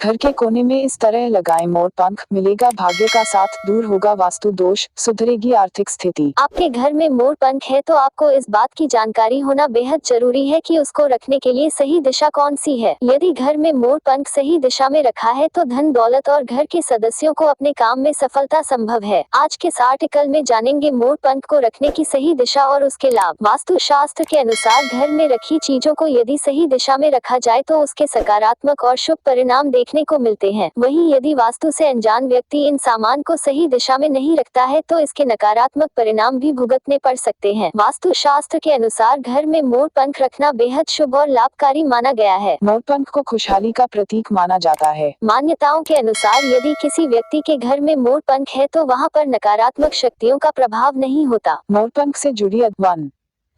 घर के कोने में इस तरह लगाएं मोर पंख, मिलेगा भाग्य का साथ, दूर होगा वास्तु दोष, सुधरेगी आर्थिक स्थिति। आपके घर में मोर पंख है तो आपको इस बात की जानकारी होना बेहद जरूरी है कि उसको रखने के लिए सही दिशा कौन सी है। यदि घर में मोर पंख सही दिशा में रखा है तो धन दौलत और घर के सदस्यों को अपने काम में सफलता संभव है। आज के इस आर्टिकल में जानेंगे मोर पंख को रखने की सही दिशा और उसके लाभ। वास्तु शास्त्र के अनुसार घर में रखी चीजों को यदि सही दिशा में रखा जाए तो उसके सकारात्मक और शुभ परिणाम देखने को मिलते हैं। वहीं यदि वास्तु से अनजान व्यक्ति इन सामान को सही दिशा में नहीं रखता है तो इसके नकारात्मक परिणाम भी भुगतने पड़ सकते हैं। वास्तु शास्त्र के अनुसार घर में मोर पंख रखना बेहद शुभ और लाभकारी माना गया है। मोर पंख को खुशहाली का प्रतीक माना जाता है। मान्यताओं के अनुसार यदि किसी व्यक्ति के घर में मोर पंख है तो वहां पर नकारात्मक शक्तियों का प्रभाव नहीं होता। मोर पंख से जुड़ी वन,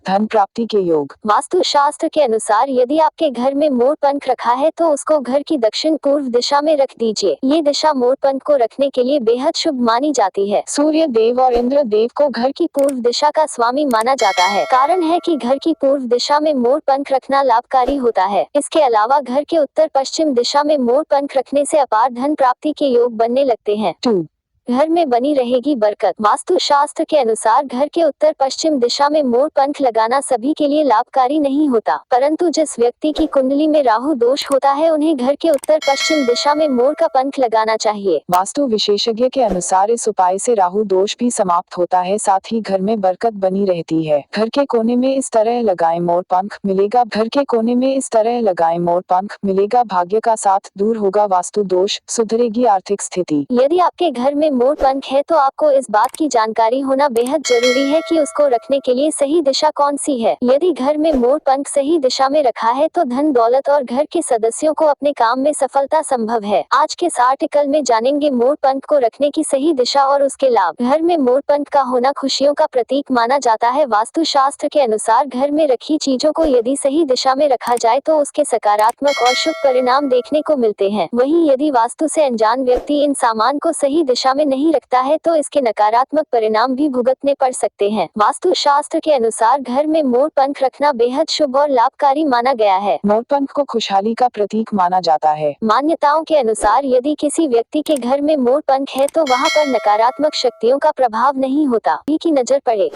धन प्राप्ति के योग। वास्तु शास्त्र के अनुसार यदि आपके घर में मोर पंख रखा है तो उसको घर की दक्षिण पूर्व दिशा में रख दीजिए। ये दिशा मोर पंख को रखने के लिए बेहद शुभ मानी जाती है। सूर्य देव और इंद्र देव को घर की पूर्व दिशा का स्वामी माना जाता है। कारण है कि घर की पूर्व दिशा में मोर पंख रखना लाभकारी होता है। इसके अलावा घर के उत्तर पश्चिम दिशा में मोर पंख रखने से अपार धन प्राप्ति के योग बनने लगते हैं। घर में बनी रहेगी बरकत। वास्तु शास्त्र के अनुसार घर के उत्तर पश्चिम दिशा में मोर पंख लगाना सभी के लिए लाभकारी नहीं होता, परंतु जिस व्यक्ति की कुंडली में राहु दोष होता है उन्हें घर के उत्तर पश्चिम दिशा में मोर का पंख लगाना चाहिए। वास्तु विशेषज्ञ के अनुसार इस उपाय से राहु दोष भी समाप्त होता है, साथ ही घर में बरकत बनी रहती है। घर के कोने में इस तरह लगाएं मोर पंख, मिलेगा घर के कोने में इस तरह लगाएं मोर पंख, मिलेगा भाग्य का साथ, दूर होगा वास्तु दोष, सुधरेगी आर्थिक स्थिति। यदि आपके घर में मोर पंख है तो आपको इस बात की जानकारी होना बेहद जरूरी है कि उसको रखने के लिए सही दिशा कौन सी है। यदि घर में मोर पंख सही दिशा में रखा है तो धन दौलत और घर के सदस्यों को अपने काम में सफलता संभव है। आज के इस आर्टिकल में जानेंगे मोर पंख को रखने की सही दिशा और उसके लाभ। घर में मोर पंख का होना खुशियों का प्रतीक माना जाता है। वास्तु शास्त्र के अनुसार घर में रखी चीजों को यदि सही दिशा में रखा जाए तो उसके सकारात्मक और शुभ परिणाम देखने को मिलते हैं। वहीं यदि वास्तु से अनजान व्यक्ति इन सामान को सही दिशा में नहीं रखता है तो इसके नकारात्मक परिणाम भी भुगतने पड़ सकते हैं। वास्तु शास्त्र के अनुसार घर में मोर पंख रखना बेहद शुभ और लाभकारी माना गया है। मोर पंख को खुशहाली का प्रतीक माना जाता है। मान्यताओं के अनुसार यदि किसी व्यक्ति के घर में मोर पंख है तो वहां पर नकारात्मक शक्तियों का प्रभाव नहीं होता। की नजर पड़े।